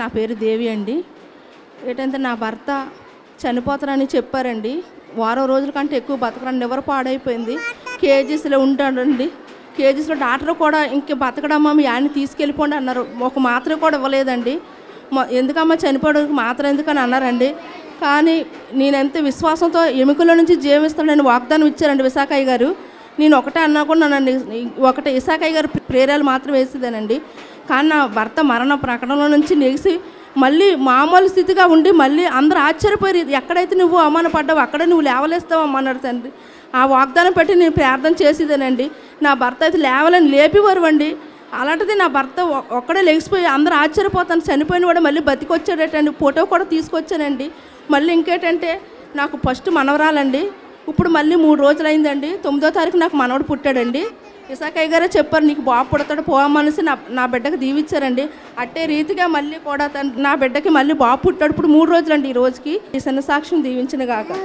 నా పేరు దేవి అండి. ఏంటంటే నా భర్త చనిపోతారని చెప్పారండి. వారం రోజుల కంటే ఎక్కువ బతకడం, లివర్ పాడైపోయింది, కేజీస్లో ఉంటాడండి. కేజీస్లో డాక్టర్ కూడా ఇంక బతకడమ్మా మీ ఆయన్ని తీసుకెళ్ళిపోండి అన్నారు. ఒక మాత్ర కూడా ఇవ్వలేదండి. ఎందుకమ్మా చనిపోవడానికి మాత్ర ఎందుకని అన్నారండి. కానీ నేనెంత విశ్వాసంతో ఎముకల నుంచి జీవిస్తానని వాగ్దానం ఇచ్చారండి విశాఖయ్య గారు. నేను ఒకటే అనుకున్నానండి, ఒకటే ఇశాఖయ్య గారు ప్రేరాలు మాత్రం వేసేదానండి. కానీ నా భర్త మరణ ప్రకటనలో నుంచి నెగిసి మళ్ళీ మామూలు స్థితిగా ఉండి మళ్ళీ అందరూ ఆశ్చర్యపోయి, ఎక్కడైతే నువ్వు అవమానపడ్డావు అక్కడ నువ్వు లేవలేస్తావు అమ్మన్నాడు తండ్రి. ఆ వాగ్దానం పెట్టి నేను ప్రార్థన చేసేదేనండి. నా భర్త అయితే లేవలని లేపివారు అండి. అలాంటిది నా భర్త ఒక్కడే లెగిసిపోయి అందరూ ఆశ్చర్యపోతాను, చనిపోయిన కూడా మళ్ళీ బతికొచ్చాడటండి. ఫోటో కూడా తీసుకొచ్చానండి. మళ్ళీ ఇంకేంటంటే నాకు ఫస్ట్ మనవరాలండి. ఇప్పుడు మళ్ళీ 3 రోజులు అయిందండి. 9వ తారీఖు నాకు మనవడు పుట్టాడండి. ఇశాఖయ్య గారే చెప్పారు, నీకు బాబు పుడతాడు పోమనేసి నా బిడ్డకి దీవిచ్చారండి. అట్టే రీతిగా మళ్ళీ కూడా నా బిడ్డకి మళ్ళీ బాబు పుట్టాడు. ఇప్పుడు 3 రోజులండి ఈ రోజుకి. ఈ సన్న సాక్ష్యం దీవించిన గాక.